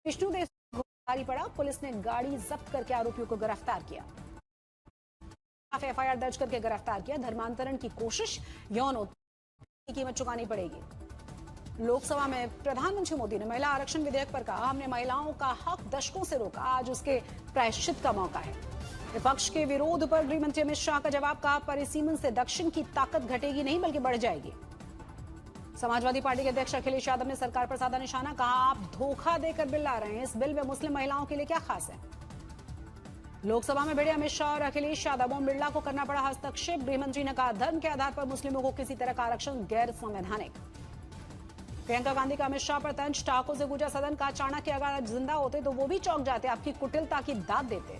विष्णुदेव भारी पड़ा, पुलिस ने गाड़ी जब्त करके आरोपियों को गिरफ्तार किया। एफआईआर दर्ज करके गिरफ्तार किया। धर्मांतरण की कोशिश, यौन उत्पीड़न की कीमत चुकानी पड़ेगी। लोकसभा में प्रधानमंत्री मोदी ने महिला आरक्षण विधेयक पर कहा, हमने महिलाओं का हक दशकों से रोका, आज उसके प्रायश्चित का मौका है। विपक्ष के विरोध पर गृहमंत्री अमित शाह का जवाब, कहा परिसीमन से दक्षिण की ताकत घटेगी नहीं बल्कि बढ़ जाएगी। समाजवादी पार्टी के अध्यक्ष अखिलेश यादव ने सरकार पर साधा निशाना, कहा आप धोखा देकर बिल ला रहे हैं, इस बिल में मुस्लिम महिलाओं के लिए क्या खास है। लोकसभा में भिड़े अमित शाह और अखिलेश यादव, ओम बिरला को करना पड़ा हस्तक्षेप। गृहमंत्री ने कहा धर्म के आधार पर मुस्लिमों को किसी तरह का आरक्षण गैर संवैधानिक। प्रियंका गांधी का अमित शाह पर तंज, ठाकुर से गुजा सदन का, चाणक्य अगर जिंदा होते तो वो भी चौंक जाते, आपकी कुटिलता की दाद देते।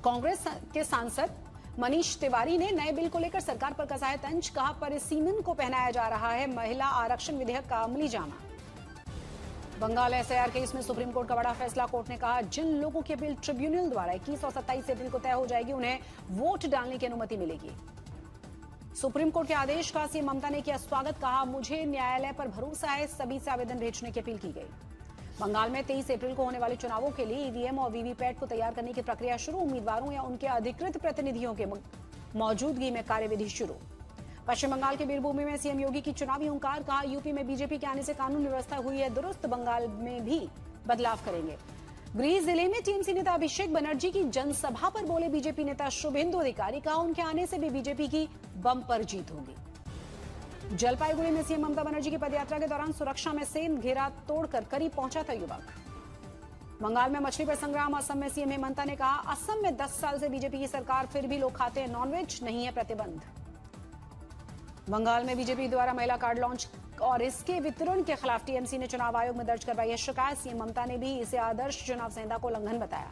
कांग्रेस के सांसद मनीष तिवारी ने नए बिल को लेकर सरकार पर कसा है तंज, कहा परिसीमन को पहनाया जा रहा है महिला आरक्षण विधेयक का अमली जामा। बंगाल एसआईआर केस में सुप्रीम कोर्ट का बड़ा फैसला। कोर्ट ने कहा जिन लोगों की अपील ट्रिब्यूनल द्वारा 21 और 27 अप्रैल को तय हो जाएगी, उन्हें वोट डालने की अनुमति मिलेगी। सुप्रीम कोर्ट के आदेश का सीएम ममता ने किया स्वागत, कहा मुझे न्यायालय पर भरोसा है, सभी से आवेदन भेजने की अपील की गई। बंगाल में 23 अप्रैल को होने वाले चुनावों के लिए ईवीएम और वीवीपैट को तैयार करने की प्रक्रिया शुरू। उम्मीदवारों या उनके अधिकृत प्रतिनिधियों के मौजूदगी में कार्यविधि शुरू। पश्चिम बंगाल के बीरभूम में सीएम योगी की चुनावी हुंकार, कहा यूपी में बीजेपी के आने से कानून व्यवस्था हुई है दुरुस्त, बंगाल में भी बदलाव करेंगे। गृह जिले में टीएमसी नेता अभिषेक बनर्जी की जनसभा पर बोले बीजेपी नेता शुभेंदु अधिकारी, कहा उनके आने से भी बीजेपी की बम्पर जीत होगी। जलपाईगुड़ी में सीएम ममता बनर्जी की पदयात्रा के दौरान सुरक्षा में सेन घेरा तोड़कर करीब पहुंचा था युवक। बंगाल में मछली पर संग्राम, असम में सीएम हेमंता ने कहा असम में 10 साल से बीजेपी की सरकार, फिर भी लोग खाते हैं नॉनवेज, नहीं है प्रतिबंध। बंगाल में बीजेपी द्वारा महिला कार्ड लॉन्च और इसके वितरण के खिलाफ टीएमसी ने चुनाव आयोग में दर्ज करवाई है शिकायत। सीएम ममता ने भी इसे आदर्श चुनाव संहिता को उल्लंघन बताया।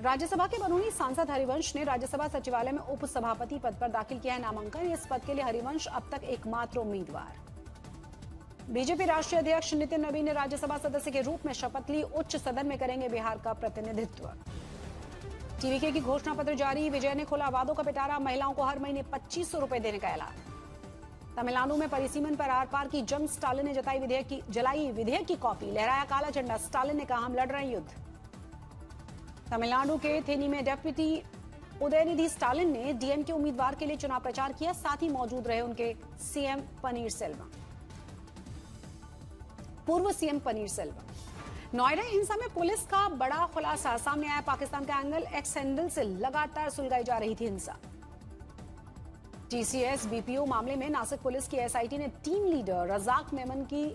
राज्यसभा के बरौनी सांसद हरिवंश ने राज्यसभा सचिवालय में उपसभापति पद पर दाखिल किया है नामांकन। इस पद के लिए हरिवंश अब तक एकमात्र उम्मीदवार। बीजेपी राष्ट्रीय अध्यक्ष नितिन नवीन ने राज्यसभा सदस्य के रूप में शपथ ली, उच्च सदन में करेंगे बिहार का प्रतिनिधित्व। टीवीके की घोषणा पत्र जारी, विजय ने खोला वादों का पिटारा, महिलाओं को हर महीने 2500 रुपए देने का ऐलान। तमिलनाडु में परिसीमन पर आर पार की जंग, स्टालिन ने जलाई विधेयक की कॉपी, लहराया काला झंडा, स्टालिन ने कहा हम लड़ रहे हैं युद्ध। तमिलनाडु के थेनी में डेप्यूटी उदयनिधि स्टालिन ने डीएमके उम्मीदवार के लिए चुनाव प्रचार किया, साथ ही मौजूद रहे उनके सीएम पनीर सेल्वम, पूर्व सीएम पनीर सेल्वम। नोएडा हिंसा में पुलिस का बड़ा खुलासा सामने आया, पाकिस्तान का एंगल, एक्स हैंडल से लगातार सुलगाई जा रही थी हिंसा। टीसीएस बीपीओ मामले में नासिक पुलिस की एसआईटी ने टीम लीडर रजाक मेमन की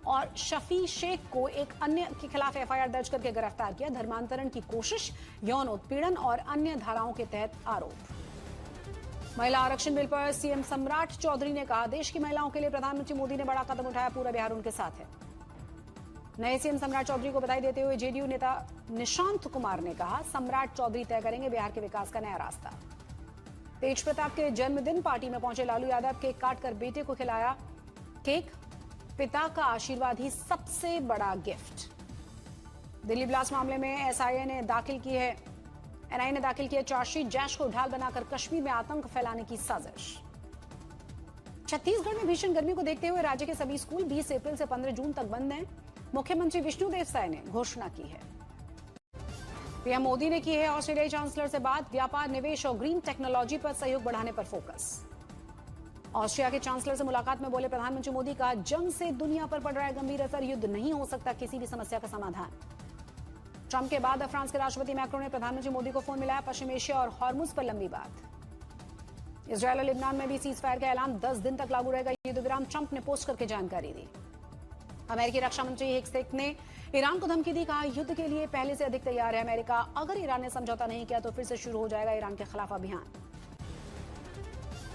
और शफी शेख को एक अन्य के खिलाफ एफआईआर दर्ज करके गिरफ्तार किया। धर्मांतरण की कोशिश, यौन उत्पीड़न और अन्य धाराओं के तहत आरोप। महिला आरक्षण बिल पर सीएम सम्राट चौधरी ने कहा देश की महिलाओं के लिए प्रधानमंत्री मोदी ने बड़ा कदम उठाया, पूरा बिहार उनके साथ है। नए सीएम सम्राट चौधरी को बधाई देते हुए जेडीयू नेता निशांत कुमार ने कहा सम्राट चौधरी तय करेंगे बिहार के विकास का नया रास्ता। तेज प्रताप के जन्मदिन पार्टी में पहुंचे लालू यादव, केक काटकर बेटे को खिलाया केक, पिता का आशीर्वाद ही सबसे बड़ा गिफ्ट। दिल्ली ब्लास्ट मामले में एनआईए ने दाखिल की है चार्जशीट, जैश को ढाल बनाकर कश्मीर में आतंक फैलाने की साजिश। छत्तीसगढ़ में भीषण गर्मी को देखते हुए राज्य के सभी स्कूल 20 अप्रैल से 15 जून तक बंद हैं। मुख्यमंत्री विष्णुदेव साय ने घोषणा की है। पीएम मोदी ने की है ऑस्ट्रेलियाई चांसलर से बात, व्यापार, निवेश और ग्रीन टेक्नोलॉजी पर सहयोग बढ़ाने पर फोकस। ऑस्ट्रिया के चांसलर से मुलाकात में बोले प्रधानमंत्री मोदी, का जंग से दुनिया पर पड़ रहा है गंभीर असर, युद्ध नहीं हो सकता किसी भी समस्या का समाधान। ट्रंप के बाद फ्रांस के राष्ट्रपति मैक्रो ने प्रधानमंत्री मोदी को फोन मिलाया, पश्चिम एशिया और हॉर्मुज पर लंबी बात। इजरायल और लिबनान में भी सीज फायर का ऐलान, 10 दिन तक लागू रहेगा युद्ध विराम, ट्रंप ने पोस्ट करके जानकारी दी। अमेरिकी रक्षा मंत्री हेक्सेक ने ईरान को धमकी दी, कहा युद्ध के लिए पहले से अधिक तैयार है अमेरिका, अगर ईरान ने समझौता नहीं किया तो फिर से शुरू हो जाएगा ईरान के खिलाफ अभियान।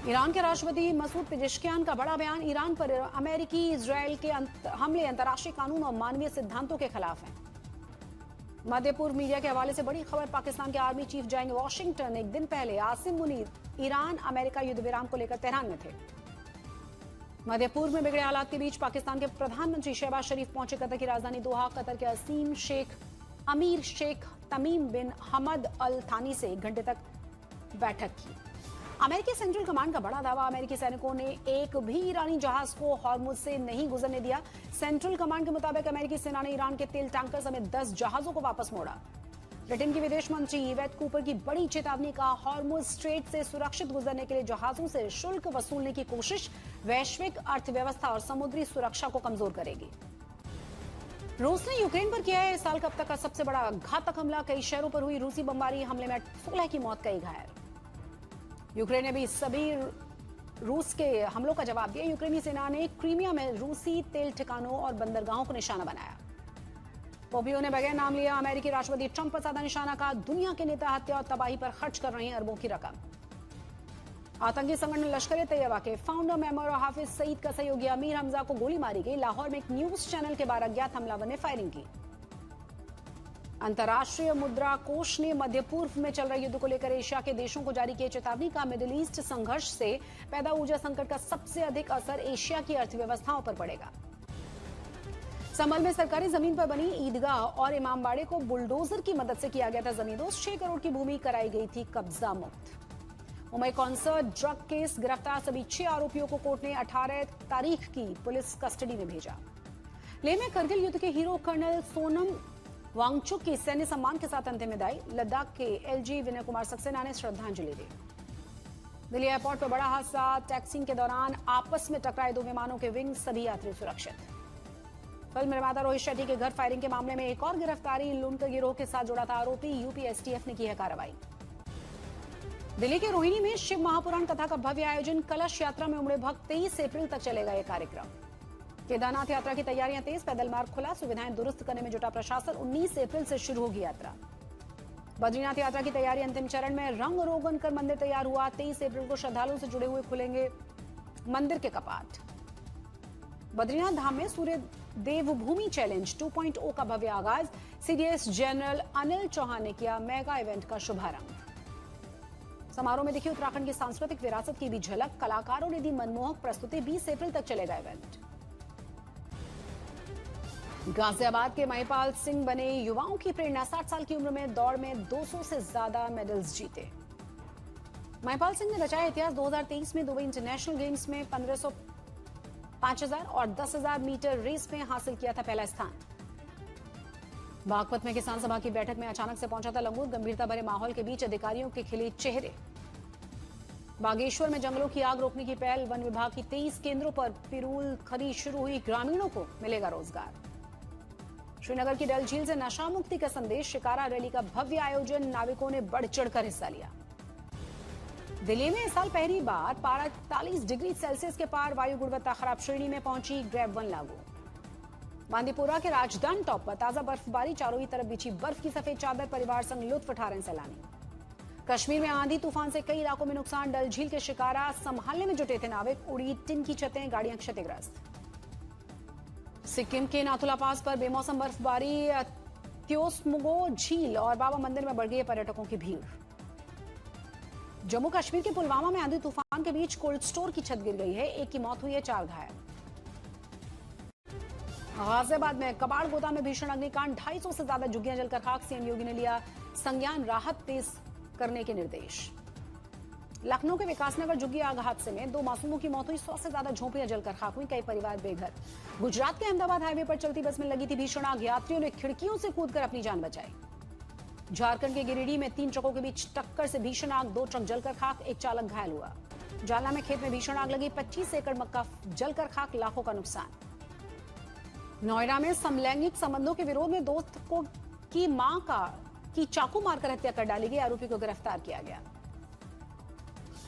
ईरान के राष्ट्रपति मसूद पेजेश्कियान का बड़ा बयान, ईरान पर अमेरिकी इजरायल के हमले अंतर्राष्ट्रीय कानून और मानवीय सिद्धांतों के खिलाफ हैं। मध्य पूर्व मीडिया के हवाले से बड़ी खबर, पाकिस्तान के आर्मी चीफ जाएंगे वॉशिंगटन। एक दिन पहले आसिम मुनीर ईरान अमेरिका युद्ध विराम को लेकर तेहरान में थे। मध्य पूर्व में बिगड़े हालात के बीच पाकिस्तान के प्रधानमंत्री शहबाज शरीफ पहुंचे कतर की राजधानी दोहा। कतर के अमीर शेख तमीम बिन हमद अल थानी से 1 घंटे तक बैठक की। अमेरिकी सेंट्रल कमांड का बड़ा दावा, अमेरिकी सैनिकों ने एक भी ईरानी जहाज को हॉर्मुज से नहीं गुजरने दिया। सेंट्रल कमांड के मुताबिक अमेरिकी सेना ने ईरान के तेल टैंकर समेत 10 जहाजों को वापस मोड़ा। ब्रिटेन की विदेश मंत्री इवेट कूपर की बड़ी चेतावनी का, हॉर्मुज स्ट्रेट से सुरक्षित गुजरने के लिए जहाजों से शुल्क वसूलने की कोशिश वैश्विक अर्थव्यवस्था और समुद्री सुरक्षा को कमजोर करेगी। रूस ने यूक्रेन पर किया है इस साल का अब तक का सबसे बड़ा घातक हमला। कई शहरों पर हुई रूसी बमबारी हमले में 16 की मौत, कई घायल। यूक्रेन ने भी सभी रूस के हमलों का जवाब दिया। यूक्रेनी सेना ने क्रीमिया में रूसी तेल ठिकानों और बंदरगाहों को निशाना बनाया। पोम्पियो ने बगैर नाम लिया अमेरिकी राष्ट्रपति ट्रंप पर साधा निशाना का, दुनिया के नेता हत्या और तबाही पर खर्च कर रहे हैं अरबों की रकम। आतंकी संगठन लश्कर-ए-तैयबा के फाउंडर मेंबर और हाफिज सईद का सहयोगी अमीर हमजा को गोली मारी गई। लाहौर में एक न्यूज चैनल के 12 अज्ञात हमलावर ने फायरिंग की। अंतर्राष्ट्रीय मुद्रा कोष ने मध्य पूर्व में चल रहे युद्ध को लेकर एशिया के देशों को जारी की चेतावनी का, मिडिल ईस्ट संघर्ष से पैदा ऊर्जा संकट का सबसे अधिक असर एशिया की अर्थव्यवस्थाओं पर पड़ेगा। संभल में सरकारी जमीन पर बनी ईदगाह और इमामबाड़े को बुलडोजर की मदद से किया गया था जमींदोज। 6 करोड़ की भूमि कराई गई थी कब्जा मुक्त। मुंबई कॉन्सर्ट ड्रग केस, गिरफ्तार सभी 6 आरोपियों को कोर्ट ने 18 तारीख की पुलिस कस्टडी में भेजा। लेह में करगिल युद्ध के हीरो कर्नल सोनम वांगचुक की सैन्य सम्मान के साथ अंतिम विदाई। लद्दाख के एलजी विनय कुमार सक्सेना ने श्रद्धांजलि दी। दिल्ली एयरपोर्ट पर बड़ा हादसा, टैक्सिंग के दौरान आपस में टकराए 2 विमानों के विंग, सभी यात्री सुरक्षित। फिल्म निर्माता रोहित शेट्टी के घर फायरिंग के मामले में एक और गिरफ्तारी, लूटकर गिरोह के साथ जुड़ा था आरोपी, यूपी एसटीएफ ने की है कार्रवाई। दिल्ली के रोहिणी में शिव महापुराण कथा का भव्य आयोजन, कलश यात्रा में उमड़े भक्त। 23 अप्रैल तक चलेगा यह कार्यक्रम। केदारनाथ यात्रा की तैयारियां तेज, पैदल मार्ग खुला, सुविधाएं दुरुस्त करने में जुटा प्रशासन। 19 अप्रैल से शुरू होगी यात्रा। बद्रीनाथ यात्रा की तैयारी अंतिम चरण में, रंग रोगन कर मंदिर तैयार हुआ। 23 अप्रैल को श्रद्धालुओं से जुड़े हुए खुलेंगे मंदिर के कपाट। बद्रीनाथ धाम में सूर्य देवभूमि चैलेंज 2.0 का भव्य आगाज, सीडीएस जनरल अनिल चौहान ने किया मेगा इवेंट का शुभारंभ। समारोह में देखी उत्तराखंड की सांस्कृतिक विरासत की भी झलक, कलाकारों ने दी मनमोहक प्रस्तुति। 20 अप्रैल तक चलेगा इवेंट। गाजियाबाद के महिपाल सिंह बने युवाओं की प्रेरणा, 60 साल की उम्र में दौड़ में 200 से ज्यादा मेडल्स जीते। महिपाल सिंह ने रचाया इतिहास। 2023 में दुबई इंटरनेशनल गेम्स में 1500, 5000 और 10,000 मीटर रेस में हासिल किया था पहला स्थान। बागपत में किसान सभा की बैठक में अचानक से पहुंचा था लंगूर, गंभीरता भरे माहौल के बीच अधिकारियों के खिले चेहरे। बागेश्वर में जंगलों की आग रोकने की पहल, वन विभाग की 23 केंद्रों पर पिरूल खरीद शुरू हुई, ग्रामीणों को मिलेगा रोजगार। श्रीनगर की डल झील से नशा मुक्ति का संदेश, शिकारा रैली का भव्य आयोजन, नाविकों ने बढ़ चढ़कर हिस्सा लिया। दिल्ली में इस साल पहली बार पारा 43 डिग्री सेल्सियस के पार, वायु गुणवत्ता खराब श्रेणी में पहुंची, ग्रेड 1 लागू। बांदीपुरा के राजधान टॉप पर ताजा बर्फबारी, चारों ही तरफ बिछी बर्फ की सफेद चादर, परिवार संग लुत्फ उठा रहे सैलानी। कश्मीर में आंधी तूफान से कई इलाकों में नुकसान, डल झील के शिकारा संभालने में जुटे थे नाविक, उड़ी टिन की छतें, गाड़ियां क्षतिग्रस्त। सिक्किम के नाथुला पास पर बेमौसम बर्फबारी, त्योस्मुगो झील और बाबा मंदिर में बढ़ गई पर्यटकों की भीड़। जम्मू कश्मीर के पुलवामा में आंधी तूफान के बीच कोल्ड स्टोर की छत गिर गई है, 1 की मौत हुई है, 4 घायल। गाजियाबाद में कबाड़ गोदाम में भीषण अग्निकांड, 250 से ज्यादा झुग्गियां जलकर खाक, सीएम योगी ने लिया संज्ञान, राहत तेज करने के निर्देश। लखनऊ के विकासनगर झुग्गी आग हादसे में 2 मासूमों की मौत हुई, 100 से ज्यादा झोपड़ियां जलकर खाक हुई, कई परिवार बेघर। गुजरात के अहमदाबाद हाईवे पर चलती बस में लगी थी भीषण आग, यात्रियों ने खिड़कियों से कूदकर अपनी जान बचाई। झारखंड के गिरिडीह में 3 ट्रकों के बीच टक्कर से भीषण आग, 2 ट्रक जलकर खाक, 1 चालक घायल हुआ। जालना में खेत में भीषण आग लगी, 25 एकड़ मक्का जलकर खाक, लाखों का नुकसान। नोएडा में समलैंगिक संबंधों के विरोध में दोस्त को की मां की चाकू मारकर हत्या कर डाली गई, आरोपी को गिरफ्तार किया गया।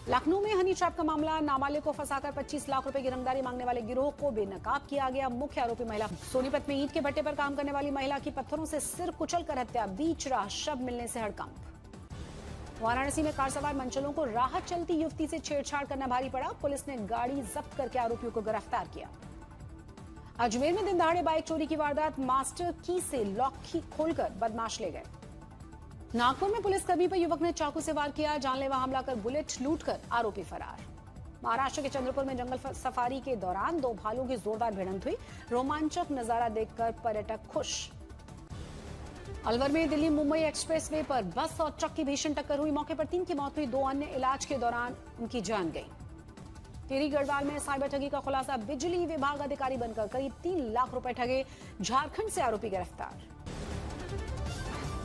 लखनऊ में हनी ट्रैप का मामला, नाबालिग को फंसाकर 25 लाख रुपए की रंगदारी मांगने वाले गिरोह को बेनकाब किया गया, मुख्य आरोपी महिला। सोनीपत में ईंट के भट्टे पर काम करने वाली महिला की पत्थरों से सिर कुचलकर हत्या, बीच राह शव मिलने से हड़कंप। वाराणसी में कार सवार मंचलों को राह चलती युवती से छेड़छाड़ करना भारी पड़ा, पुलिस ने गाड़ी जब्त करके आरोपियों को गिरफ्तार किया। अजमेर में दिन दहाड़े बाइक चोरी की वारदात, मास्टर की से लॉक खोलकर बदमाश ले गए। नागपुर में पुलिसकर्मी पर युवक ने चाकू से वार किया, जानलेवा हमला कर बुलेट लूटकर आरोपी फरार। महाराष्ट्र के चंद्रपुर में जंगल सफारी के दौरान 2 भालू की जोरदार भिड़ंत हुई, रोमांचक नजारा देखकर पर्यटक खुश। अलवर में दिल्ली मुंबई एक्सप्रेसवे पर बस और ट्रक की भीषण टक्कर हुई। मौके पर 3 की मौत हुई, 2 अन्य इलाज के दौरान उनकी जान गई। टिहरी गढ़वाल में साइबर ठगी का खुलासा, बिजली विभाग अधिकारी बनकर करीब 3 लाख रुपए ठगे, झारखंड से आरोपी गिरफ्तार।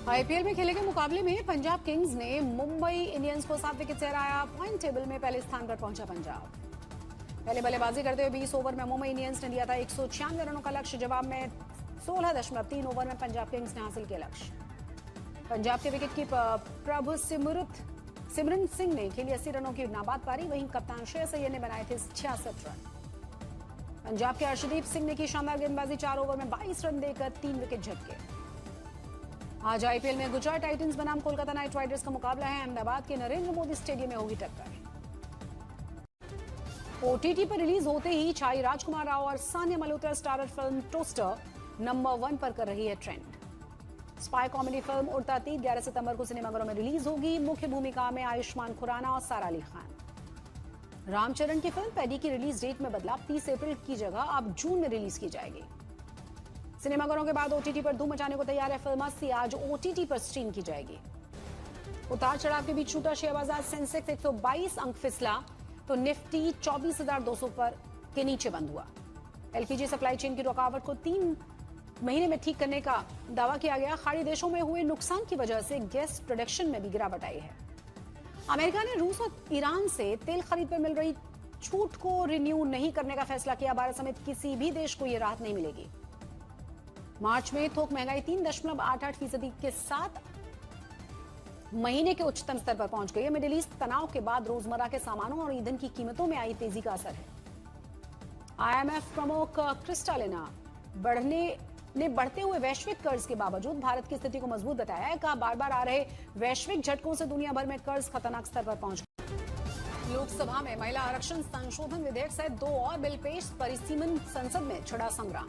आईपीएल में खेले गए मुकाबले में पंजाब किंग्स ने मुंबई इंडियंस को 7 विकेट से हराया। पॉइंट टेबल में पहले स्थान पर पहुंचा पंजाब। पहले बल्लेबाजी करते हुए 20 ओवर में मुंबई इंडियंस ने दिया था 196 रनों का लक्ष्य। जवाब में 16.3 ओवर में पंजाब किंग्स ने हासिल किया लक्ष्य। पंजाब के विकेटकीपर प्रभु सिमरन सिंह ने खेली 80 रनों की नाबाद पारी। वहीं कप्तान श्रेयस अय्यर ने बनाए थे 66 रन। पंजाब के अर्शदीप सिंह ने की शानदार गेंदबाजी, 4 ओवर में 22 रन देकर 3 विकेट झटके। आज आईपीएल में गुजरात टाइटंस बनाम कोलकाता नाइट राइडर्स का मुकाबला है। अहमदाबाद के नरेंद्र मोदी स्टेडियम में होगी टक्कर। ओटीटी पर रिलीज होते ही छाई राजकुमार राव और Sania Malhotra starrer film toaster number 1 पर कर रही है ट्रेंड। स्पाई कॉमेडी फिल्म उड़ता तीर 11 सितंबर को सिनेमाघरों में रिलीज होगी। मुख्य भूमिका में आयुष्मान खुराना और सारा अली खान। रामचरण की फिल्म पैडी की रिलीज डेट में बदलाव, 30 अप्रैल की जगह अब जून में रिलीज की जाएगी। सिनेमाघरों के बाद ओटीटी पर धूम मचाने को तैयार है फिल्म अस्सी, आज ओटीटी पर स्ट्रीम की जाएगी। उतार चढ़ाव के बीच छूटा शेयर बाजार, सेंसेक्स 122 अंक फिसला तो निफ्टी 24,200 पर के नीचे बंद हुआ। एलपीजी सप्लाई चेन की रुकावट को 3 महीने में ठीक करने का दावा किया गया। खाड़ी देशों में हुए नुकसान की वजह से गैस प्रोडक्शन में भी गिरावट आई है। अमेरिका ने रूस और ईरान से तेल खरीद पर मिल रही छूट को रिन्यू नहीं करने का फैसला किया। भारत समेत किसी भी देश को यह राहत नहीं मिलेगी। मार्च में थोक महंगाई 3.88% के साथ महीने के उच्चतम स्तर पर पहुंच गई है। मिडिल ईस्ट तनाव के बाद रोजमर्रा के सामानों और ईंधन की कीमतों में आई तेजी का असर है। आईएमएफ प्रमुख क्रिस्टालिना बढ़ते हुए वैश्विक कर्ज के बावजूद भारत की स्थिति को मजबूत बताया है। कहा, बार बार आ रहे वैश्विक झटकों से दुनिया भर में कर्ज खतरनाक स्तर पर पहुंच गया। लोकसभा में महिला आरक्षण संशोधन विधेयक सहित 2 और बिल पेश, परिसीमन संसद में छिड़ा संग्राम।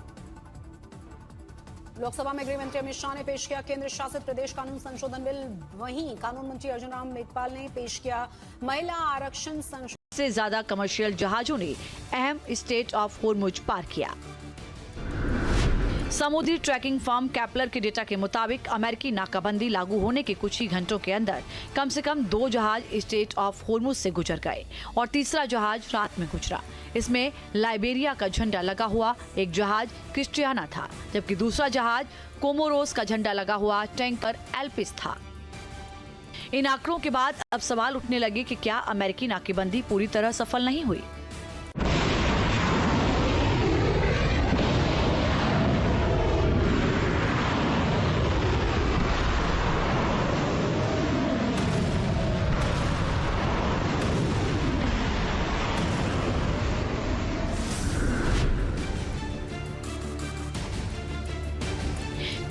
लोकसभा में गृह मंत्री अमित शाह ने पेश किया केंद्र शासित प्रदेश कानून संशोधन बिल। वहीं कानून मंत्री अर्जुन राम मेघवाल ने पेश किया महिला आरक्षण संशोधन। से ज्यादा कमर्शियल जहाजों ने अहम स्ट्रेट ऑफ होर्मुज पार किया। समुद्री ट्रैकिंग फर्म कैपलर के डेटा के मुताबिक अमेरिकी नाकाबंदी लागू होने के कुछ ही घंटों के अंदर कम से कम 2 जहाज स्ट्रेट ऑफ होर्मुज से गुजर गए और तीसरा जहाज रात में गुजरा। इसमें लाइबेरिया का झंडा लगा हुआ एक जहाज क्रिस्टियाना था, जबकि दूसरा जहाज कोमोरोस का झंडा लगा हुआ टैंकर एल्पिस था। इन आंकड़ों के बाद अब सवाल उठने लगे कि क्या अमेरिकी नाकेबंदी पूरी तरह सफल नहीं हुई।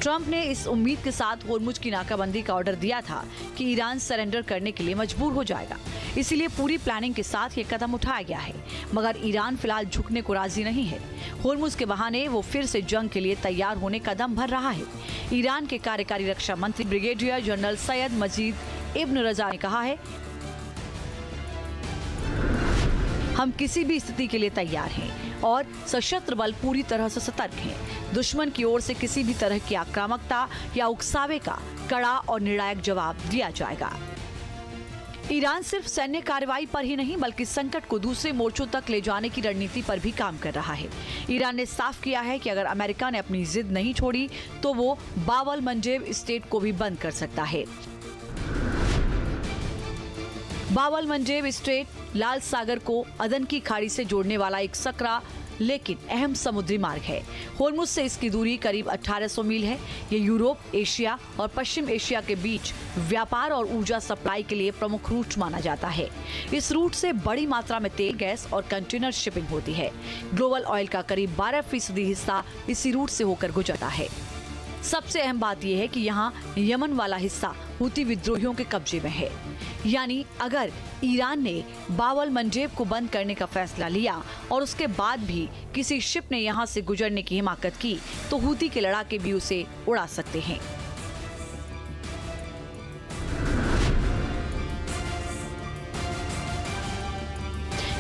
ट्रंप ने इस उम्मीद के साथ होर्मुज की नाकाबंदी का ऑर्डर दिया था कि ईरान सरेंडर करने के लिए मजबूर हो जाएगा। इसीलिए पूरी प्लानिंग के साथ ये कदम उठाया गया है, मगर ईरान फिलहाल झुकने को राजी नहीं है। होर्मुज के बहाने वो फिर से जंग के लिए तैयार होने कदम भर रहा है। ईरान के कार्यकारी रक्षा मंत्री ब्रिगेडियर जनरल सैयद मजीद इब्न रजा ने कहा है, हम किसी भी स्थिति के लिए तैयार हैं और सशस्त्र बल पूरी तरह से सतर्क हैं। दुश्मन की ओर से किसी भी तरह की आक्रामकता या उकसावे का कड़ा और निर्णायक जवाब दिया जाएगा। ईरान सिर्फ सैन्य कार्रवाई पर ही नहीं बल्कि संकट को दूसरे मोर्चों तक ले जाने की रणनीति पर भी काम कर रहा है। ईरान ने साफ किया है कि अगर अमेरिका ने अपनी जिद नहीं छोड़ी तो वो बावल मंडेब स्ट्रेट को भी बंद कर सकता है। बावल मंडेब स्ट्रेट लाल सागर को अदन की खाड़ी से जोड़ने वाला एक सकरा लेकिन अहम समुद्री मार्ग है। होर्मुज से इसकी दूरी करीब 1800 मील है। ये यूरोप, एशिया और पश्चिम एशिया के बीच व्यापार और ऊर्जा सप्लाई के लिए प्रमुख रूट माना जाता है। इस रूट से बड़ी मात्रा में तेल, गैस और कंटेनर शिपिंग होती है। ग्लोबल ऑयल का करीब 12% हिस्सा इसी रूट से होकर गुजरता है। सबसे अहम बात यह है कि यहाँ यमन वाला हिस्सा हुती विद्रोहियों के कब्जे में है। यानी अगर ईरान ने बावल मंडेब को बंद करने का फैसला लिया और उसके बाद भी किसी शिप ने यहाँ से गुजरने की हिमाकत की तो हुती के लड़ाके भी उसे उड़ा सकते हैं।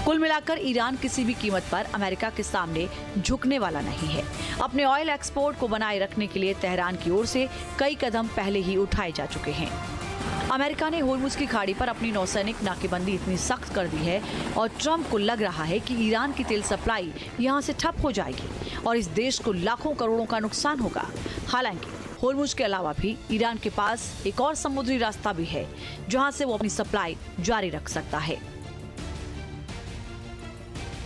कुल मिलाकर ईरान किसी भी कीमत पर अमेरिका के सामने झुकने वाला नहीं है। अपने ऑयल एक्सपोर्ट को बनाए रखने के लिए तेहरान की ओर से कई कदम पहले ही उठाए जा चुके हैं। अमेरिका ने होर्मुज की खाड़ी पर अपनी नौसैनिक नाकेबंदी इतनी सख्त कर दी है और ट्रंप को लग रहा है कि ईरान की तेल सप्लाई यहां से ठप हो जाएगी और इस देश को लाखों करोड़ों का नुकसान होगा। हालांकि होर्मुज के अलावा भी ईरान के पास एक और समुद्री रास्ता भी है जहां से वो अपनी सप्लाई जारी रख सकता है।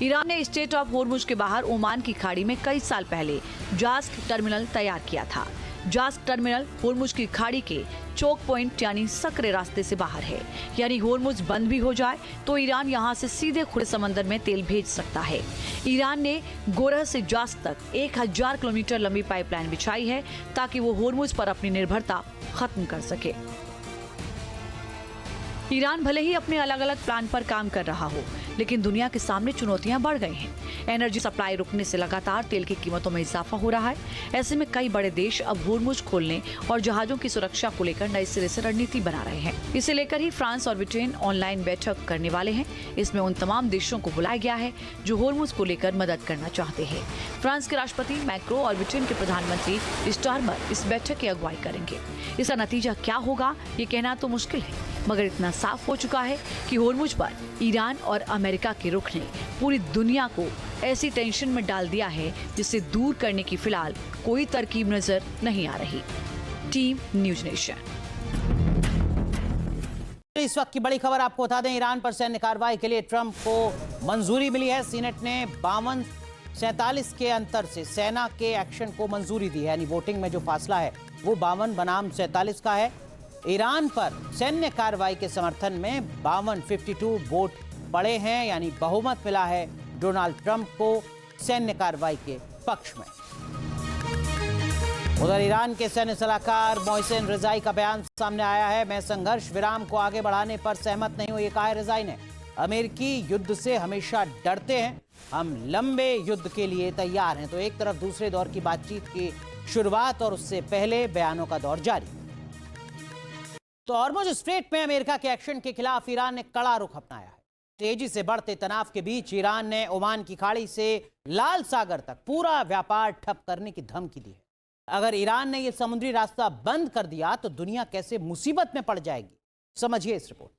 ईरान ने स्टेट ऑफ होर्मुज के बाहर ओमान की खाड़ी में कई साल पहले जास्क टर्मिनल तैयार किया था। जास्क टर्मिनल होर्मुज की खाड़ी के चोक पॉइंट यानी सकरे रास्ते से बाहर है, यानी होर्मुज बंद भी हो जाए तो ईरान यहां से सीधे खुले समंदर में तेल भेज सकता है। ईरान ने गोरह से जास्क तक 1000 किलोमीटर लंबी पाइपलाइन बिछाई है ताकि वो होर्मुज पर अपनी निर्भरता खत्म कर सके। ईरान भले ही अपने अलग अलग प्लान पर काम कर रहा हो, लेकिन दुनिया के सामने चुनौतियां बढ़ गई हैं। एनर्जी सप्लाई रुकने से लगातार तेल की कीमतों में इजाफा हो रहा है। ऐसे में कई बड़े देश अब होर्मुज खोलने और जहाजों की सुरक्षा को लेकर नए सिरे से रणनीति बना रहे हैं। इसे लेकर ही फ्रांस और ब्रिटेन ऑनलाइन बैठक करने वाले हैं। इसमें उन तमाम देशों को बुलाया गया है जो होर्मुज को लेकर मदद करना चाहते हैं। फ्रांस के राष्ट्रपति मैक्रो और ब्रिटेन के प्रधानमंत्री स्टारमर इस बैठक की अगुवाई करेंगे। इसका नतीजा क्या होगा ये कहना तो मुश्किल है, मगर इतना साफ हो चुका है कि होर्मुज पर ईरान और अमेरिका के रुख ने पूरी दुनिया को ऐसी टेंशन में डाल दिया है जिसे दूर करने की फिलहाल कोई तरकीब नजर नहीं आ रही। Team news nation. इस वक्त की बड़ी खबर आपको बता दें, ईरान पर सैन्य कार्रवाई के लिए ट्रंप को मंजूरी मिली है। सीनेट ने 52-47 के अंतर से सेना के एक्शन को मंजूरी दी है, यानी वोटिंग में जो फासला है वो 52 बनाम 47 का है। ईरान पर सैन्य कार्रवाई के समर्थन में 52 वोट पड़े हैं, यानी बहुमत मिला है डोनाल्ड ट्रंप को सैन्य कार्रवाई के पक्ष में। उधर ईरान के सैन्य सलाहकार मोहसिन रिजाई का बयान सामने आया है। मैं संघर्ष विराम को आगे बढ़ाने पर सहमत नहीं हूं, ये कहा है रिजाई ने। अमेरिकी युद्ध से हमेशा डरते हैं, हम लंबे युद्ध के लिए तैयार हैं। तो एक तरफ दूसरे दौर की बातचीत की शुरुआत और उससे पहले बयानों का दौर जारी। तो हॉर्मुज स्ट्रेट में अमेरिका के एक्शन के खिलाफ ईरान ने कड़ा रुख अपनाया है। तेजी से बढ़ते तनाव के बीच ईरान ने ओमान की खाड़ी से लाल सागर तक पूरा व्यापार ठप करने की धमकी दी है। अगर ईरान ने यह समुद्री रास्ता बंद कर दिया तो दुनिया कैसे मुसीबत में पड़ जाएगी, समझिए इस रिपोर्ट।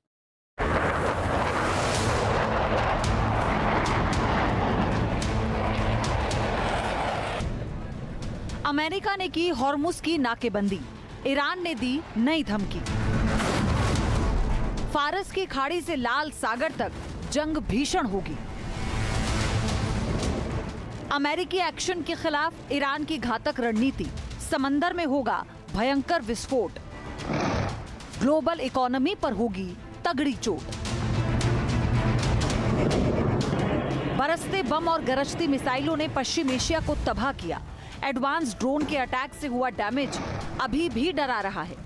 अमेरिका ने की हॉर्मुज की नाकेबंदी, ईरान ने दी नई धमकी। फारस की खाड़ी से लाल सागर तक जंग भीषण होगी। अमेरिकी एक्शन के खिलाफ ईरान की घातक रणनीति, समंदर में होगा भयंकर विस्फोट, ग्लोबल इकोनॉमी पर होगी तगड़ी चोट। बरसते बम और गरजती मिसाइलों ने पश्चिम एशिया को तबाह किया। एडवांस ड्रोन के अटैक से हुआ डैमेज अभी भी डरा रहा है।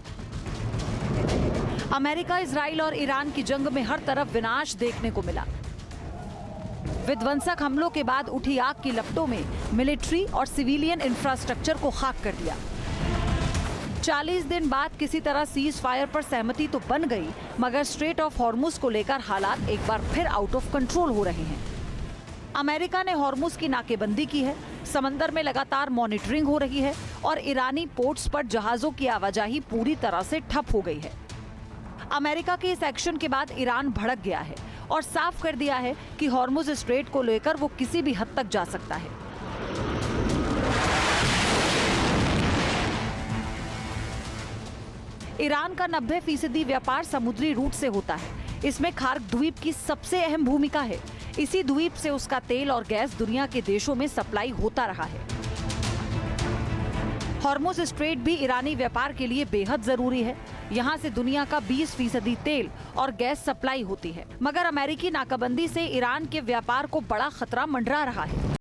अमेरिका, इजराइल और ईरान की जंग में हर तरफ विनाश देखने को मिला। विध्वंसक हमलों के बाद उठी आग की लपटों में मिलिट्री और सिविलियन इंफ्रास्ट्रक्चर को खाक कर दिया। 40 दिन बाद किसी तरह सीज फायर पर सहमति तो बन गई, मगर स्ट्रेट ऑफ हॉर्मुज को लेकर हालात एक बार फिर आउट ऑफ कंट्रोल हो रहे हैं। अमेरिका ने हॉर्मुज की नाकेबंदी की है, समंदर में लगातार मॉनिटरिंग हो रही है और ईरानी पोर्ट्स पर जहाजों की आवाजाही पूरी तरह से ठप हो गई है। अमेरिका के इस एक्शन के बाद ईरान भड़क गया है और साफ कर दिया है कि हॉर्मुज स्ट्रेट को लेकर वो किसी भी हद तक जा सकता है। ईरान का 90% व्यापार समुद्री रूट से होता है। इसमें खार्क द्वीप की सबसे अहम भूमिका है। इसी द्वीप से उसका तेल और गैस दुनिया के देशों में सप्लाई होता रहा है। हॉर्मुज स्ट्रेट भी ईरानी व्यापार के लिए बेहद जरूरी है। यहाँ से दुनिया का 20% तेल और गैस सप्लाई होती है, मगर अमेरिकी नाकाबंदी से ईरान के व्यापार को बड़ा खतरा मंडरा रहा है।